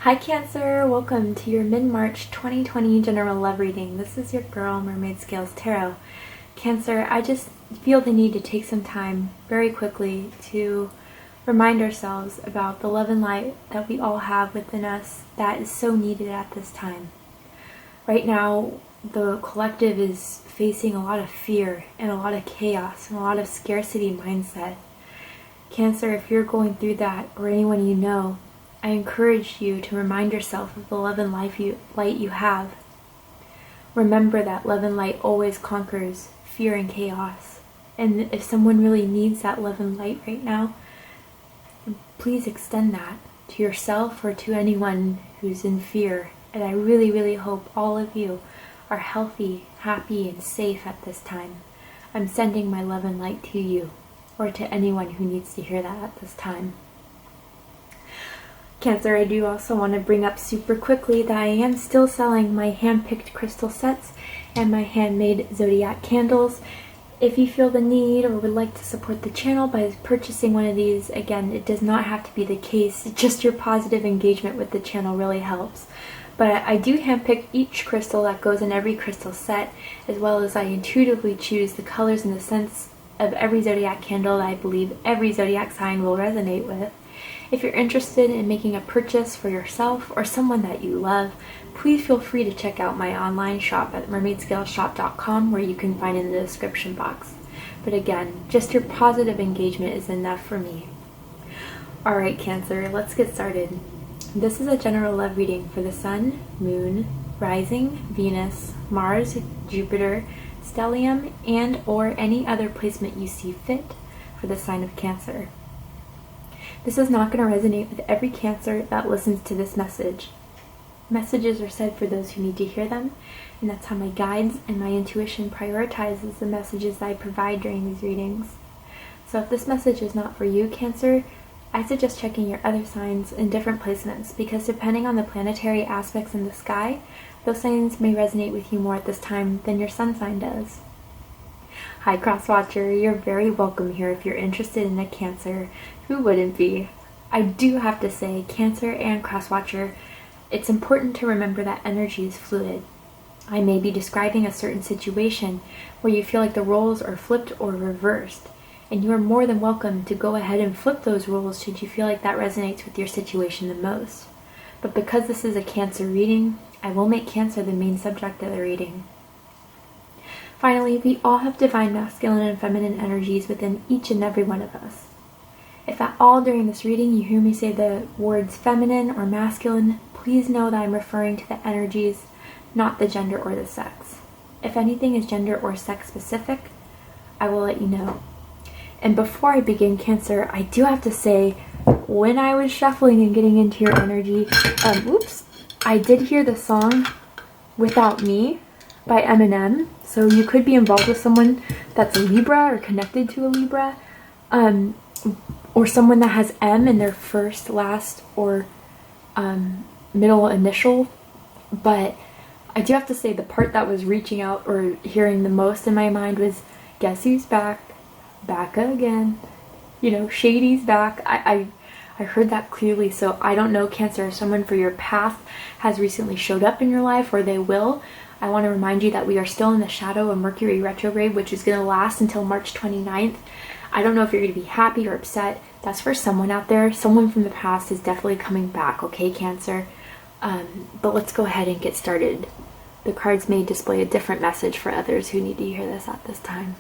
Hi Cancer, welcome to your mid-March 2020 general love reading. This is your girl, Mermaid Scales Tarot. Cancer, I just feel the need to take some time very quickly to remind ourselves about the love and light that we all have within us that is so needed at this time. Right now, the collective is facing a lot of fear and a lot of chaos and a lot of scarcity mindset. Cancer, if you're going through that, or anyone you know, I encourage you to remind yourself of the love and light you have. Remember that love and light always conquers fear and chaos. And if someone really needs that love and light right now, please extend that to yourself or to anyone who's in fear. And I really, really hope all of you are healthy, happy, and safe at this time. I'm sending my love and light to you, or to anyone who needs to hear that at this time. Cancer, I do also want to bring up super quickly that I am still selling my hand-picked crystal sets and my handmade Zodiac candles. If you feel the need or would like to support the channel by purchasing one of these, again, it does not have to be the case. Just your positive engagement with the channel really helps. But I do handpick each crystal that goes in every crystal set, as well as I intuitively choose the colors and the scents of every Zodiac candle that I believe every Zodiac sign will resonate with. If you're interested in making a purchase for yourself or someone that you love, please feel free to check out my online shop at mermaidscaleshop.com, where you can find it in the description box. But again, just your positive engagement is enough for me. Alright Cancer, let's get started. This is a general love reading for the Sun, Moon, Rising, Venus, Mars, Jupiter, Stellium, and or any other placement you see fit for the sign of Cancer. This is not going to resonate with every Cancer that listens to this message. Messages are said for those who need to hear them, and that's how my guides and my intuition prioritizes the messages that I provide during these readings. So if this message is not for you, Cancer, I suggest checking your other signs in different placements, because depending on the planetary aspects in the sky, those signs may resonate with you more at this time than your sun sign does. Hi Crosswatcher, you're very welcome here if you're interested in a Cancer. Who wouldn't be? I do have to say, Cancer and Crosswatcher, it's important to remember that energy is fluid. I may be describing a certain situation where you feel like the roles are flipped or reversed, and you are more than welcome to go ahead and flip those roles should you feel like that resonates with your situation the most. But because this is a Cancer reading, I will make Cancer the main subject of the reading. Finally, we all have divine masculine and feminine energies within each and every one of us. If at all during this reading you hear me say the words feminine or masculine, please know that I'm referring to the energies, not the gender or the sex. If anything is gender or sex specific, I will let you know. And before I begin, Cancer, I do have to say, when I was shuffling and getting into your energy, I did hear the song Without Me by Eminem. So you could be involved with someone that's a Libra or connected to a Libra, or someone that has M in their first, last, or middle initial. But I do have to say the part that was reaching out or hearing the most in my mind was Guess Who's Back? Back again. You know, Shady's back. I heard that clearly. So I don't know, Cancer, if someone for your path has recently showed up in your life or they will. I want to remind you that we are still in the shadow of Mercury retrograde, which is going to last until March 29th. I don't know if you're going to be happy or upset. That's for someone out there. Someone from the past is definitely coming back, okay, Cancer? But let's go ahead and get started. The cards may display a different message for others who need to hear this at this time.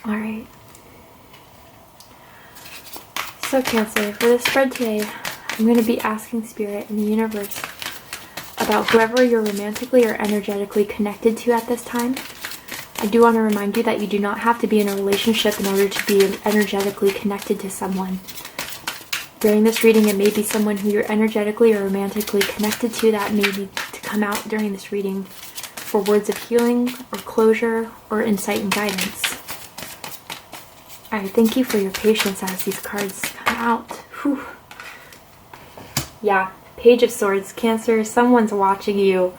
Alright. So Cancer, for the spread today, I'm going to be asking Spirit and the universe about whoever you're romantically or energetically connected to at this time. I do want to remind you that you do not have to be in a relationship in order to be energetically connected to someone. During this reading, it may be someone who you're energetically or romantically connected to that may need to come out during this reading for words of healing or closure or insight and guidance. Alright, thank you for your patience as these cards come out. Whew. Yeah, Page of Swords, Cancer, someone's watching you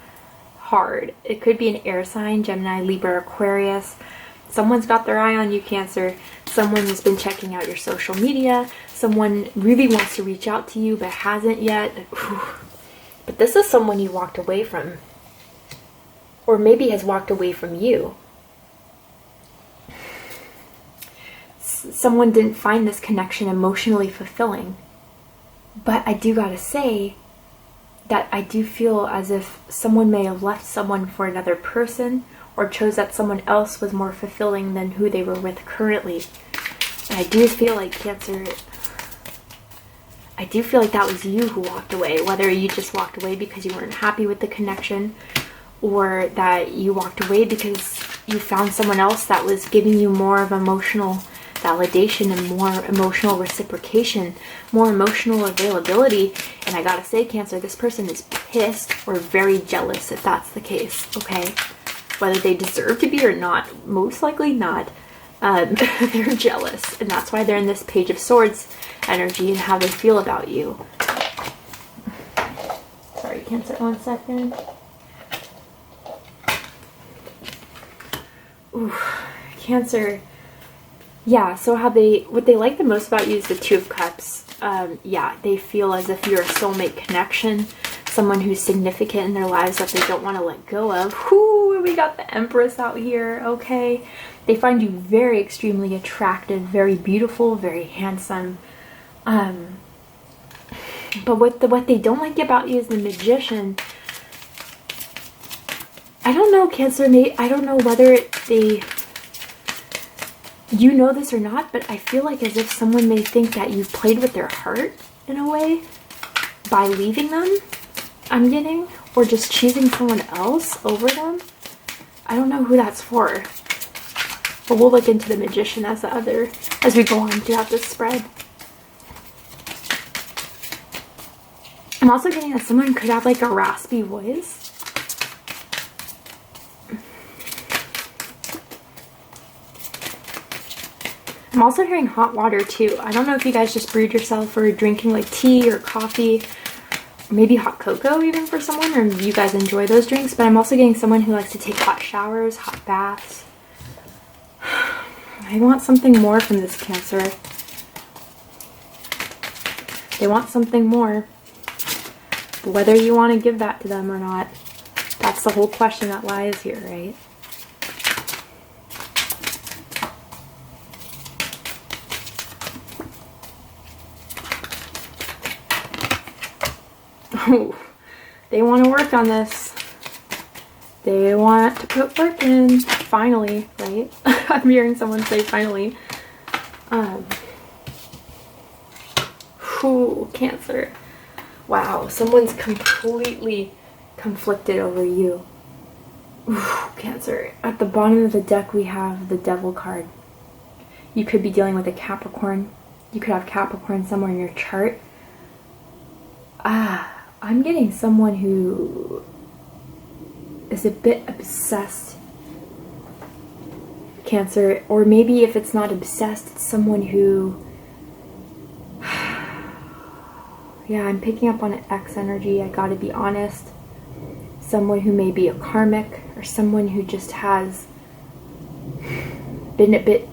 hard. It could be an air sign, Gemini, Libra, Aquarius. Someone's got their eye on you, Cancer. Someone has been checking out your social media. Someone really wants to reach out to you but hasn't yet. Whew. But this is someone you walked away from. Or maybe has walked away from you. Someone didn't find this connection emotionally fulfilling. But I do gotta say that I do feel as if someone may have left someone for another person or chose that someone else was more fulfilling than who they were with currently. And I do feel like, Cancer, I do feel like that was you who walked away. Whether you just walked away because you weren't happy with the connection, or that you walked away because you found someone else that was giving you more of emotional validation and more emotional reciprocation, more emotional availability. And I gotta say, Cancer, this person is pissed or very jealous if that's the case, okay? Whether they deserve to be or not, most likely not. They're jealous, and that's why they're in this Page of Swords energy and how they feel about you. Sorry, Cancer, 1 second. Ooh, Cancer. Yeah, so what they like the most about you is the Two of Cups. Yeah, they feel as if you're a soulmate connection, someone who's significant in their lives that they don't want to let go of. Whoo, we got the Empress out here, okay? They find you very extremely attractive, very beautiful, very handsome. But what they don't like about you is the Magician. I don't know, Cancer, I don't know whether you know this or not, but I feel like as if someone may think that you've played with their heart in a way by leaving them, I'm getting, or just choosing someone else over them. I don't know who that's for, but we'll look into the Magician as we go on throughout this spread. I'm also getting that someone could have like a raspy voice. I'm also hearing hot water too. I don't know if you guys just brewed yourself or drinking like tea or coffee, maybe hot cocoa even for someone, or you guys enjoy those drinks, but I'm also getting someone who likes to take hot showers, hot baths. I want something more from this Cancer. They want something more. Whether you want to give that to them or not, that's the whole question that lies here, right? Oh, they want to work on this. They want to put work in. Finally, right? I'm hearing someone say finally. Cancer. Wow, someone's completely conflicted over you. Cancer. At the bottom of the deck, we have the Devil card. You could be dealing with a Capricorn. You could have Capricorn somewhere in your chart. I'm getting someone who is a bit obsessed, Cancer, or maybe if it's not obsessed, it's someone who, yeah, I'm picking up on an X energy, I gotta be honest. Someone who may be a karmic, or someone who just has been a bit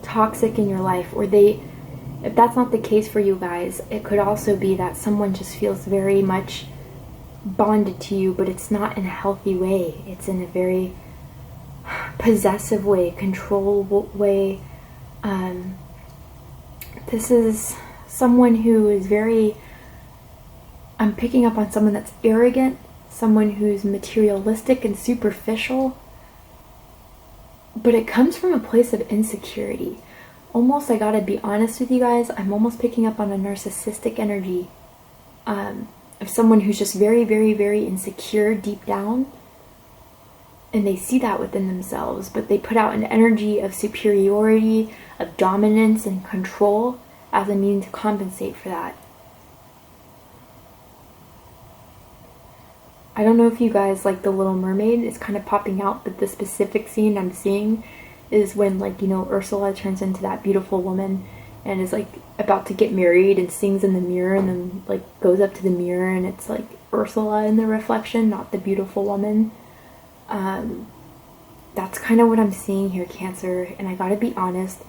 toxic in your life, or if that's not the case for you guys, it could also be that someone just feels very much bonded to you, but it's not in a healthy way. It's in a very possessive way, control way. This is someone who is very, I'm picking up on someone that's arrogant, someone who's materialistic and superficial, but it comes from a place of insecurity. Almost, I gotta be honest with you guys, I'm almost picking up on a narcissistic energy of someone who's just very, very, very insecure deep down, and they see that within themselves, but they put out an energy of superiority, of dominance and control, as a means to compensate for that. I don't know if you guys like The Little Mermaid. It's kind of popping out, but the specific scene I'm seeing is when, like, you know, Ursula turns into that beautiful woman and is like about to get married and sings in the mirror, and then like goes up to the mirror and it's like Ursula in the reflection, not the beautiful woman. That's kind of what I'm seeing here, Cancer. And I gotta be honest,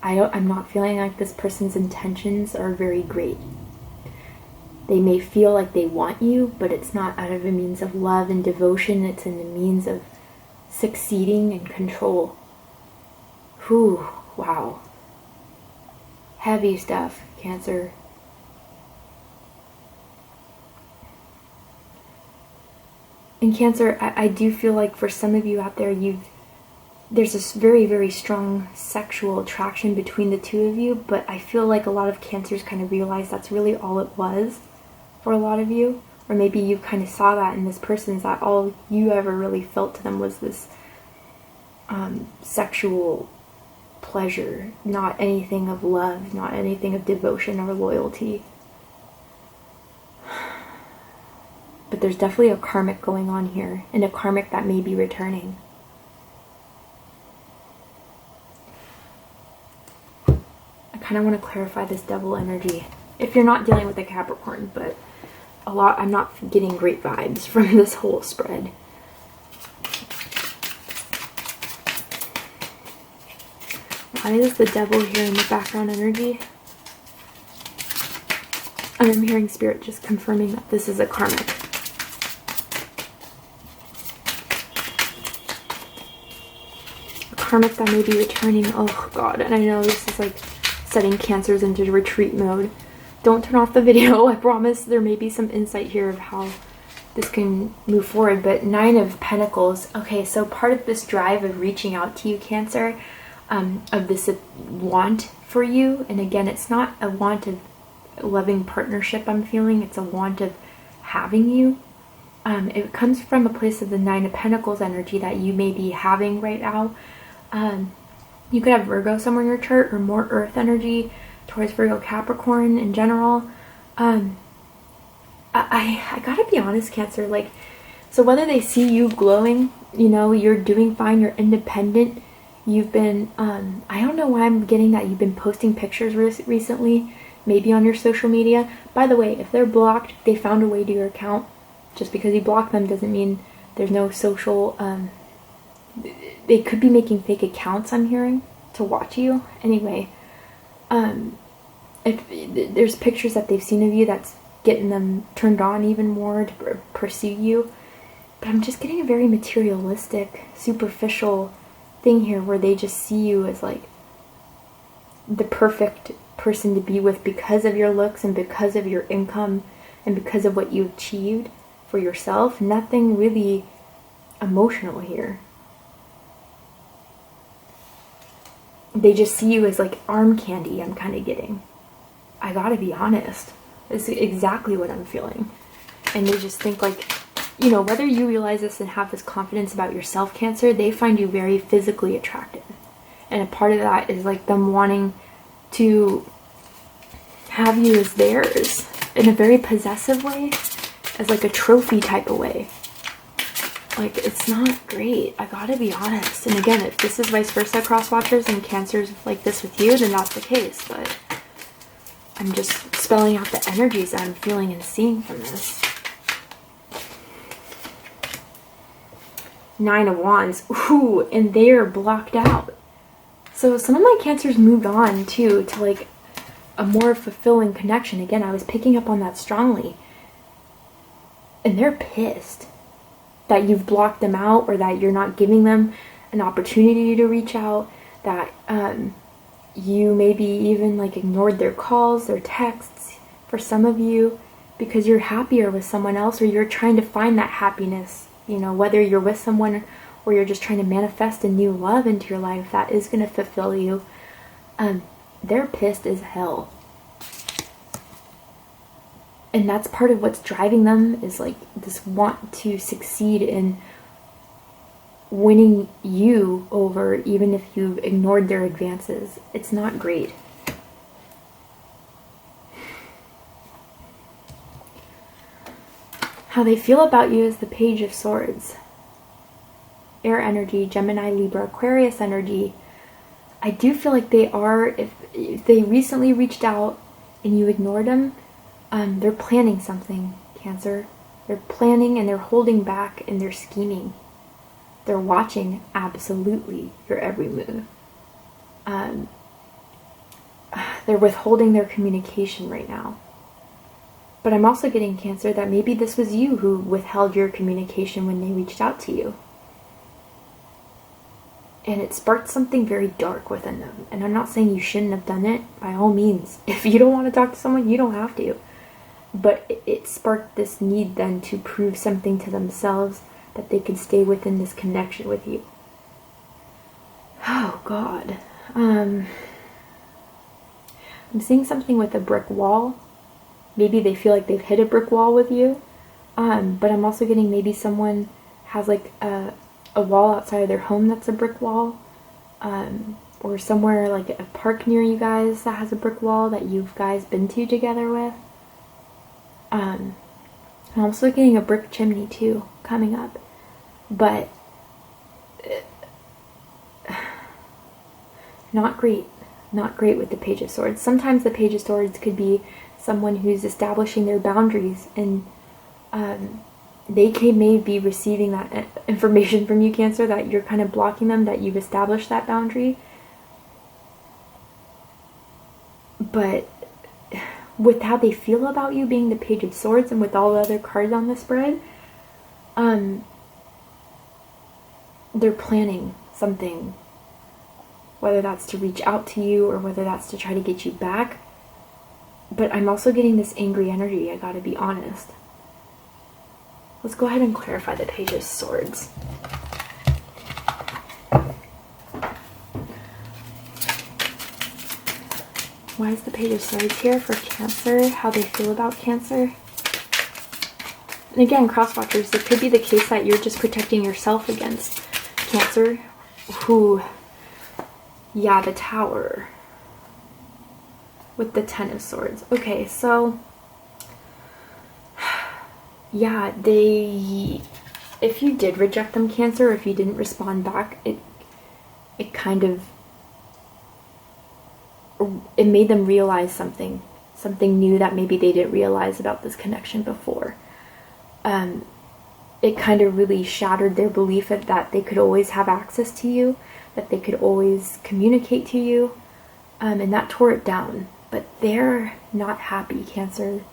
I'm not feeling like this person's intentions are very great. They may feel like they want you, but it's not out of a means of love and devotion. It's in the means of succeeding and control. Whew, wow. Heavy stuff, Cancer. And Cancer, I do feel like for some of you out there, there's this very, very strong sexual attraction between the two of you, but I feel like a lot of Cancers kind of realize that's really all it was for a lot of you. Or maybe you kind of saw that in this person, is that all you ever really felt to them was this sexual pleasure, not anything of love, not anything of devotion or loyalty. But there's definitely a karmic going on here, and a karmic that may be returning. I kind of want to clarify this devil energy. If you're not dealing with a Capricorn, but I'm not getting great vibes from this whole spread. Why is the devil here in the background energy? I'm hearing Spirit just confirming that this is a karmic. A karmic that may be returning. Oh God, and I know this is like setting Cancers into retreat mode. Don't turn off the video. I promise there may be some insight here of how this can move forward. But 9 of Pentacles. Okay, so part of this drive of reaching out to you, Cancer, of this want for you, and again, it's not a want of loving partnership I'm feeling, it's a want of having you. It comes from a place of the 9 of Pentacles energy that you may be having right now. You could have Virgo somewhere in your chart, or more earth energy towards Virgo, Capricorn in general. I gotta be honest, Cancer, like, so whether they see you glowing, you know, you're doing fine, you're independent, you've been, I don't know why I'm getting that you've been posting pictures recently, maybe on your social media. By the way, if they're blocked, they found a way to your account. Just because you block them doesn't mean there's no social, they could be making fake accounts, I'm hearing, to watch you. Anyway, if there's pictures that they've seen of you that's getting them turned on even more to pursue you. But I'm just getting a very materialistic, superficial thing here where they just see you as like the perfect person to be with because of your looks and because of your income and because of what you achieved for yourself. Nothing really emotional here. They just see you as like arm candy, I'm kind of getting. I gotta be honest. This is exactly what I'm feeling. And they just think like, you know, whether you realize this and have this confidence about yourself, Cancer, they find you very physically attractive. And a part of that is like them wanting to have you as theirs in a very possessive way, as like a trophy type of way. Like, it's not great. I gotta be honest. And again, if this is vice versa, cross watchers, and Cancer's like this with you, then that's the case. But I'm just spelling out the energies that I'm feeling and seeing from this. 9 of Wands. Ooh, and they're blocked out. So some of my Cancers moved on too, to like a more fulfilling connection. Again, I was picking up on that strongly. And they're pissed that you've blocked them out, or that you're not giving them an opportunity to reach out, that you maybe even like ignored their calls, their texts, for some of you, because you're happier with someone else, or you're trying to find that happiness, you know, whether you're with someone or you're just trying to manifest a new love into your life that is going to fulfill you. They're pissed as hell. And that's part of what's driving them, is like this want to succeed in winning you over, even if you've ignored their advances. It's not great. How they feel about you is the Page of Swords. Air energy, Gemini, Libra, Aquarius energy. I do feel like they are, if they recently reached out and you ignored them, they're planning something, Cancer. They're planning and they're holding back and they're scheming. They're watching absolutely your every move. They're withholding their communication right now. But I'm also getting, Cancer, that maybe this was you who withheld your communication when they reached out to you. And it sparked something very dark within them. And I'm not saying you shouldn't have done it, by all means. If you don't want to talk to someone, you don't have to. But it sparked this need then to prove something to themselves, that they could stay within this connection with you. Oh, God. I'm seeing something with a brick wall. Maybe they feel like they've hit a brick wall with you. But I'm also getting maybe someone has like a wall outside of their home that's a brick wall. Or somewhere like a park near you guys that has a brick wall that you've guys been to together with. I'm also getting a brick chimney too coming up. But not great. Not great with the Page of Swords. Sometimes the Page of Swords could be someone who's establishing their boundaries, and they may be receiving that information from you, Cancer, that you're kind of blocking them, that you've established that boundary. But with how they feel about you being the Page of Swords and with all the other cards on the spread, they're planning something. Whether that's to reach out to you or whether that's to try to get you back. But I'm also getting this angry energy, I gotta be honest. Let's go ahead and clarify the Page of Swords. Why is the Page of Swords here for Cancer? How they feel about Cancer? And again, cross-watchers, it could be the case that you're just protecting yourself against Cancer, who... Yeah, the Tower. With the Ten of Swords. Okay, so... Yeah, if you did reject them, Cancer, if you didn't respond back, it kind of... It made them realize something. Something new that maybe they didn't realize about this connection before. It kind of really shattered their belief that they could always have access to you, that they could always communicate to you, and that tore it down. But they're not happy, Cancer.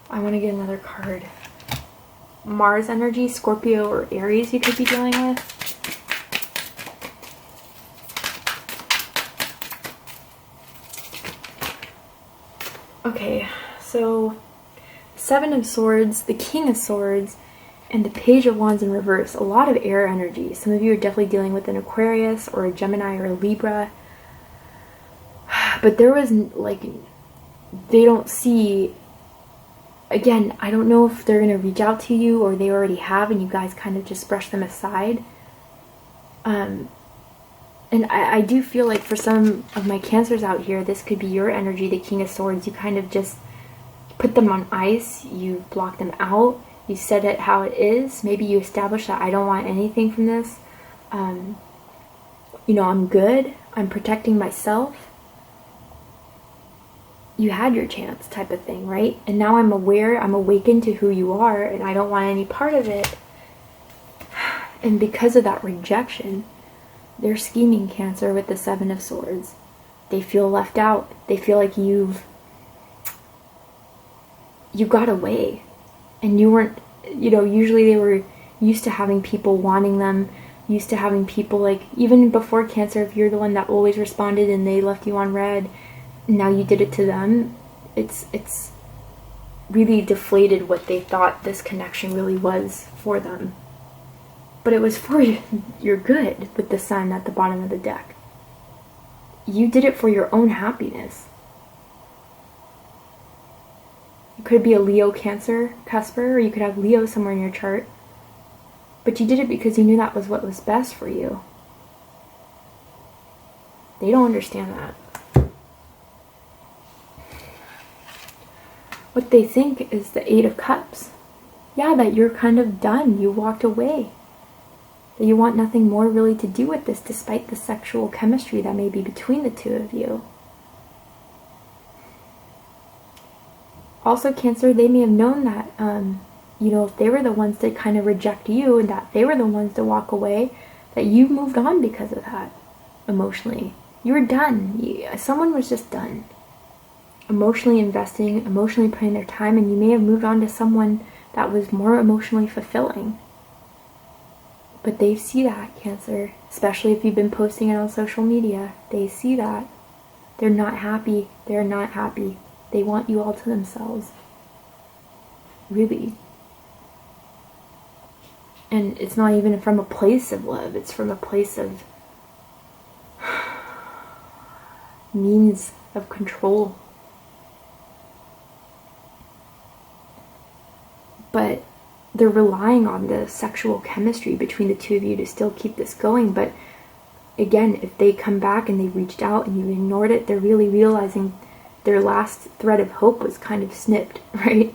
I want to get another card. Mars energy, Scorpio or Aries you could be dealing with. Okay, so Seven of Swords, the King of Swords, and the Page of Wands in reverse. A lot of air energy. Some of you are definitely dealing with an Aquarius or a Gemini or a Libra. But there was, like, they don't see... Again, I don't know if they're going to reach out to you or they already have and you guys kind of just brush them aside. And I do feel like for some of my Cancers out here, this could be your energy, the King of Swords. You kind of just put them on ice. You block them out. You said it how it is. Maybe you establish that I don't want anything from this. You know, I'm good. I'm protecting myself. You had your chance type of thing, right? And now I'm aware, I'm awakened to who you are, and I don't want any part of it. And because of that rejection, they're scheming, Cancer, with the Seven of Swords. They feel left out. They feel like you got away. And you weren't, you know, usually they were used to having people wanting them, used to having people, like, even before Cancer, if you're the one that always responded and they left you on red, now you did it to them, it's really deflated what they thought this connection really was for them. But it was for your good with the Sun at the bottom of the deck. You did it for your own happiness. You could be a Leo Cancer cusper, or you could have Leo somewhere in your chart. But you did it because you knew that was what was best for you. They don't understand that. What they think is the Eight of Cups. Yeah, that you're kind of done. You walked away. That you want nothing more really to do with this, despite the sexual chemistry that may be between the two of you. Also, Cancer, they may have known that, you know, if they were the ones to kind of reject you and that they were the ones to walk away, that you moved on because of that, emotionally. You were done. Someone was just done. Emotionally investing, emotionally putting their time, and you may have moved on to someone that was more emotionally fulfilling. But they see that, Cancer, especially if you've been posting it on social media. They see that. They're not happy. They're not happy. They want you all to themselves. Really. And it's not even from a place of love. It's from a place of means of control. But they're relying on the sexual chemistry between the two of you to still keep this going. But again, if they come back and they reached out and you ignored it, they're really realizing their last thread of hope was kind of snipped, right?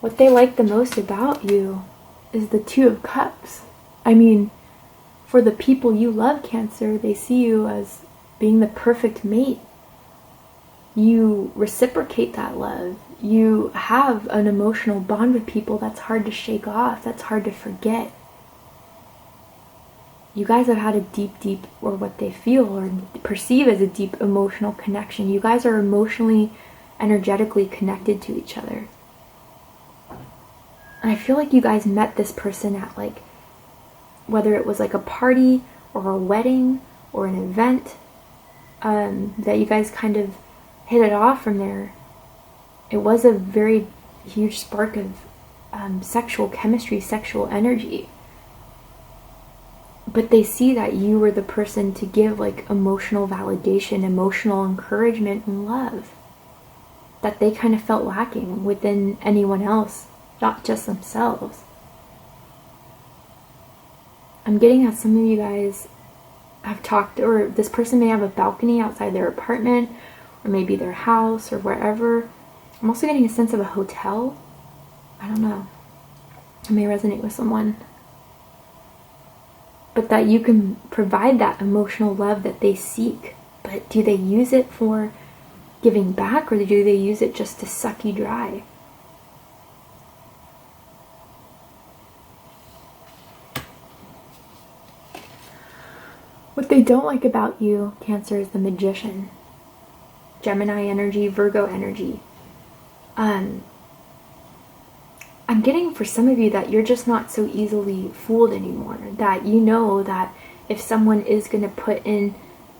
What they like the most about you is the Two of Cups. I mean, for the people you love, Cancer, they see you as being the perfect mate. You reciprocate that love. You have an emotional bond with people that's hard to shake off, that's hard to forget. You guys have had a deep, or what they feel or perceive as a deep emotional connection. You guys are emotionally, energetically connected to each other. And I feel like you guys met this person at, like, whether it was like a party or a wedding or an event, that you guys kind of hit it off from there. It was a very huge spark of sexual chemistry, sexual energy. But they see that you were the person to give, like, emotional validation, emotional encouragement and love that they kind of felt lacking within anyone else, not just themselves. I'm getting that some of you guys have talked, or this person may have a balcony outside their apartment, or maybe their house, or wherever. I'm also getting a sense of a hotel. I don't know. It may resonate with someone. But that you can provide that emotional love that they seek. But do they use it for giving back, or do they use it just to suck you dry? What they don't like about you, Cancer, is the Magician. Gemini energy, Virgo energy. I'm getting for some of you that you're just not so easily fooled anymore. That you know that if someone is going to put in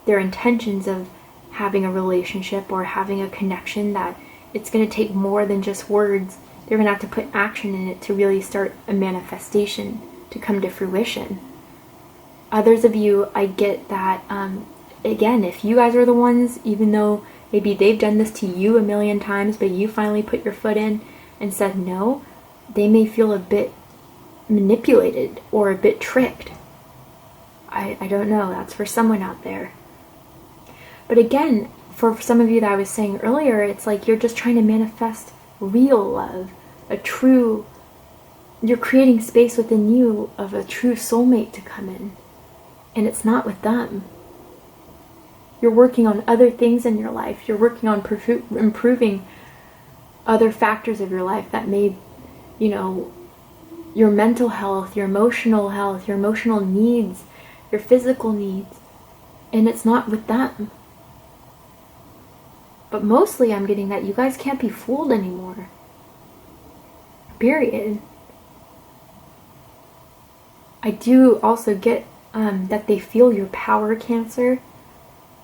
their intentions of having a relationship or having a connection, that it's going to take more than just words. They're going to have to put action in it to really start a manifestation to come to fruition. Others of you, I get that, again, if you guys are the ones, even though maybe they've done this to you a million times, but you finally put your foot in and said no, they may feel a bit manipulated or a bit tricked. I don't know. That's for someone out there. But again, for some of you that I was saying earlier, it's like you're just trying to manifest real love, you're creating space within you of a true soulmate to come in. And it's not with them. You're working on other things in your life. You're working on improving other factors of your life that may, you know, your mental health, your emotional needs, your physical needs. And it's not with them. But mostly I'm getting that you guys can't be fooled anymore. Period. I do also get that they feel your power, Cancer.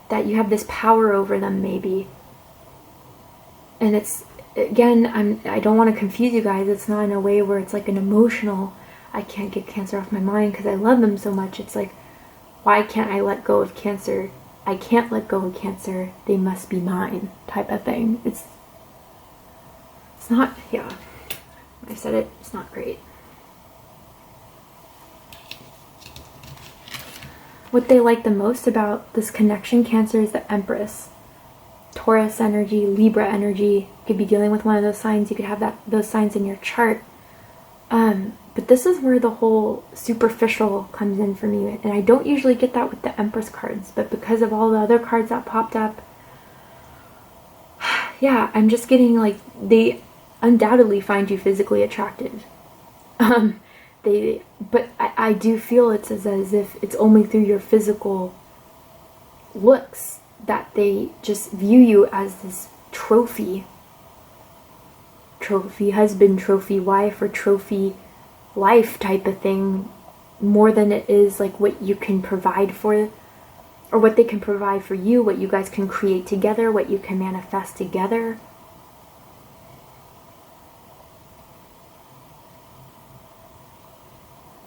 That you have this power over them, maybe. And it's, again, I don't want to confuse you guys. It's not in a way where it's like an emotional, I can't get Cancer off my mind because I love them so much. It's like, why can't I let go of Cancer? I can't let go of Cancer. They must be mine, type of thing. It's not, yeah. I said it, it's not great. What they like the most about this connection, Cancer, is the Empress. Taurus energy, Libra energy. You could be dealing with one of those signs. You could have those signs in your chart. But this is where the whole superficial comes in for me. And I don't usually get that with the Empress cards. But because of all the other cards that popped up, yeah, I'm just getting like, they undoubtedly find you physically attractive. But I do feel it's as if it's only through your physical looks that they just view you as this trophy husband, trophy wife, or trophy life type of thing, more than it is like what you can provide for, or what they can provide for you, what you guys can create together, what you can manifest together.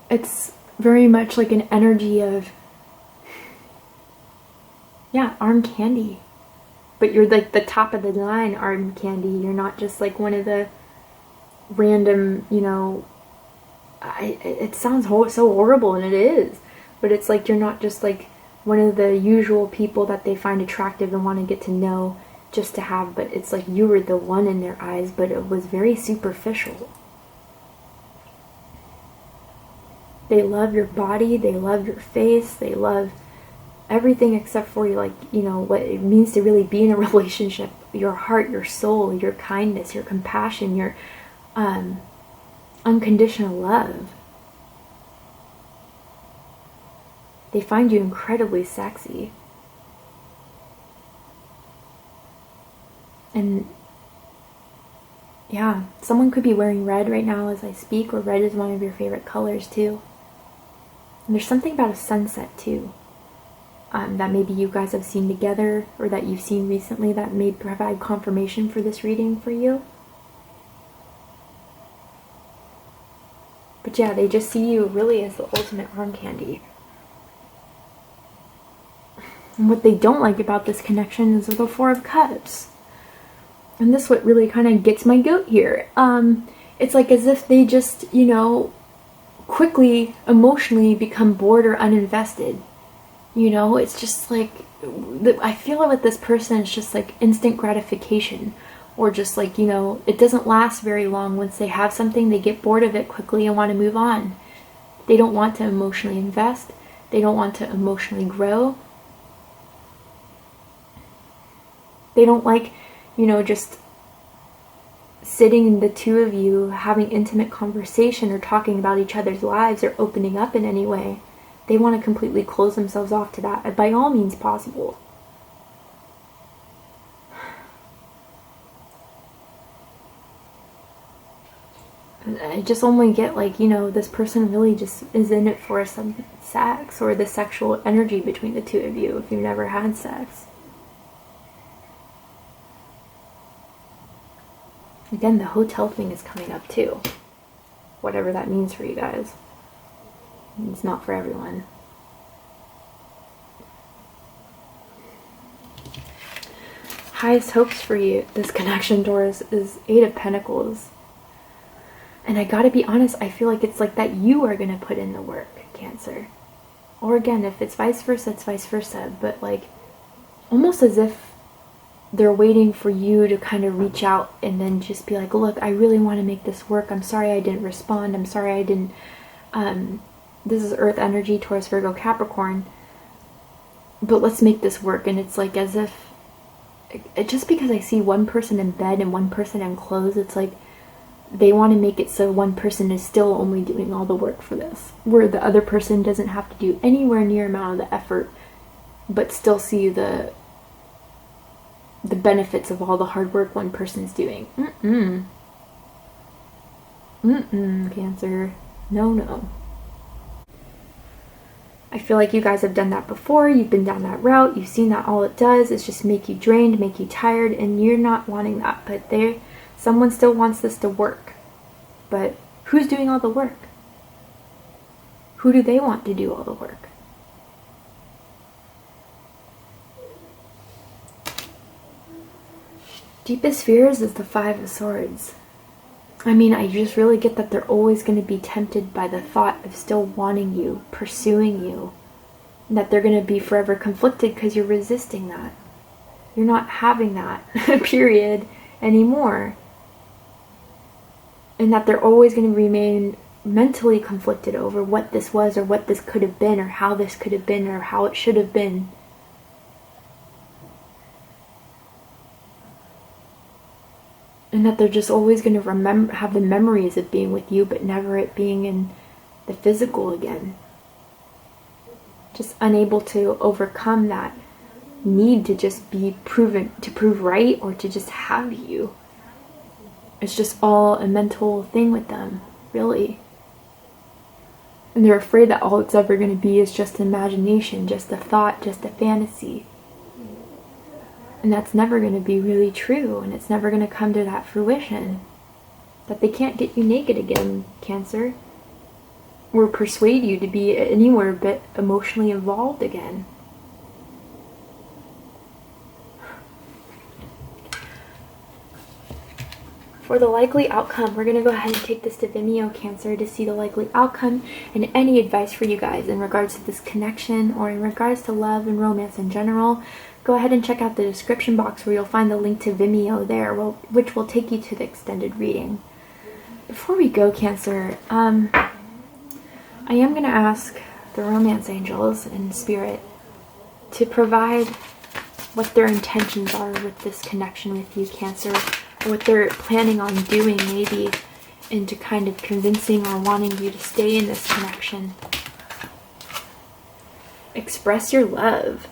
It's very much like an energy of, yeah, arm candy. But you're like the top of the line arm candy. You're not just like one of the random, you know, it sounds so horrible, and it is. But it's like you're not just like one of the usual people that they find attractive and want to get to know just to have. But it's like you were the one in their eyes, but it was very superficial. They love your body, they love your face, they love everything except for, like, you know, what it means to really be in a relationship. Your heart, your soul, your kindness, your compassion, your unconditional love. They find you incredibly sexy. And yeah, someone could be wearing red right now as I speak, or red is one of your favorite colors too. And there's something about a sunset too, that maybe you guys have seen together, or that you've seen recently, that may provide confirmation for this reading for you. But yeah, they just see you really as the ultimate arm candy. And what they don't like about this connection is the Four of Cups. And this what really kind of gets my goat here. It's like as if they just, you know, quickly emotionally become bored or uninvested. You know, it's just like, I feel like with this person, it's just like instant gratification. Or just like, you know, it doesn't last very long. Once they have something, they get bored of it quickly and want to move on. They don't want to emotionally invest. They don't want to emotionally grow. They don't like, you know, just sitting, the two of you, having intimate conversation or talking about each other's lives or opening up in any way. They want to completely close themselves off to that, by all means possible. I just only get like, you know, this person really just is in it for some sex, or the sexual energy between the two of you if you've never had sex. Again, the hotel thing is coming up too. Whatever that means for you guys. It's not for everyone. Highest hopes for you, this connection, Taurus, is Eight of Pentacles. And I gotta be honest, I feel like it's like that you are gonna put in the work, Cancer. Or again, if it's vice versa, it's vice versa. But like, almost as if they're waiting for you to kind of reach out and then just be like, look, I really want to make this work. I'm sorry I didn't respond. I'm sorry I didn't. This is Earth energy, Taurus, Virgo, Capricorn. But let's make this work. And it's like as if, just because I see one person in bed and one person in clothes, it's like they want to make it so one person is still only doing all the work for this, where the other person doesn't have to do anywhere near amount of the effort, but still see the benefits of all the hard work one person's doing. Cancer. No, no. I feel like you guys have done that before. You've been down that route. You've seen that all it does is just make you drained, make you tired, and you're not wanting that. But someone still wants this to work. But who's doing all the work? Who do they want to do all the work? Deepest fears is the Five of Swords. I mean, I just really get that they're always going to be tempted by the thought of still wanting you, pursuing you. that they're going to be forever conflicted because you're resisting that. You're not having that, period, anymore. And that they're always going to remain mentally conflicted over what this was, or what this could have been, or how this could have been, or how it should have been. And that they're just always going to have the memories of being with you, but never it being in the physical again. Just unable to overcome that need to just be proven, to prove right, or to just have you. It's just all a mental thing with them, really. And they're afraid that all it's ever going to be is just imagination, just a thought, just a fantasy. And that's never going to be really true, and it's never going to come to that fruition. That they can't get you naked again, Cancer. Or persuade you to be anywhere but emotionally involved again. For the likely outcome, we're going to go ahead and take this to Vimeo, Cancer, to see the likely outcome and any advice for you guys in regards to this connection, or in regards to love and romance in general. Go ahead and check out the description box where you'll find the link to Vimeo there, which will take you to the extended reading. Before we go, Cancer, I am going to ask the romance angels and spirit to provide what their intentions are with this connection with you, Cancer, or what they're planning on doing, maybe, into kind of convincing or wanting you to stay in this connection. Express your love.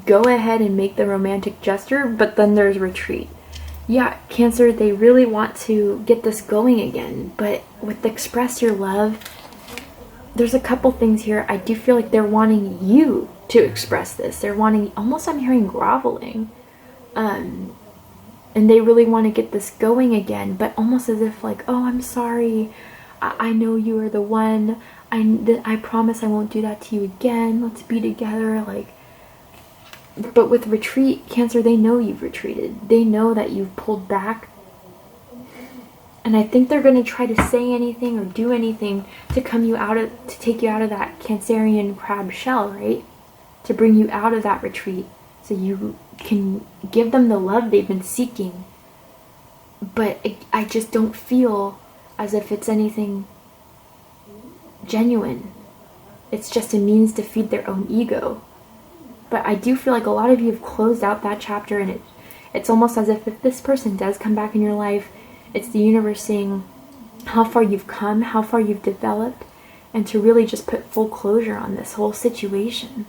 Go ahead and make the romantic gesture, but then there's retreat. Yeah, Cancer, they really want to get this going again, but with express your love, there's a couple things here. I do feel like they're wanting you to express this. They're wanting, almost I'm hearing groveling. And they really want to get this going again, but almost as if like, oh, I'm sorry. I know you are the one. I promise I won't do that to you again. Let's be together. Like, but with retreat, Cancer, they know you've retreated. They know that you've pulled back. And I think they're going to try to say anything or do anything to take you out of that Cancerian crab shell, right? To bring you out of that retreat, so you can give them the love they've been seeking. But I just don't feel as if it's anything genuine. It's just a means to feed their own ego. But I do feel like a lot of you have closed out that chapter, and it's almost as if this person does come back in your life, it's the universe saying how far you've come, how far you've developed, and to really just put full closure on this whole situation.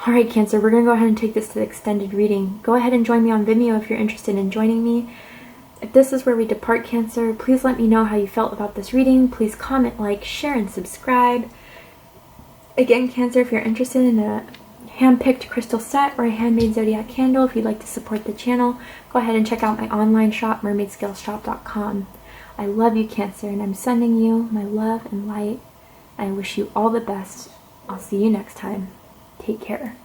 Alright, Cancer, we're going to go ahead and take this to the extended reading. Go ahead and join me on Vimeo if you're interested in joining me. If this is where we depart, Cancer, please let me know how you felt about this reading. Please comment, like, share, and subscribe. Again, Cancer, if you're interested in a hand-picked crystal set or a handmade Zodiac candle, if you'd like to support the channel, go ahead and check out my online shop, mermaidscaleshop.com. I love you, Cancer, and I'm sending you my love and light. I wish you all the best. I'll see you next time. Take care.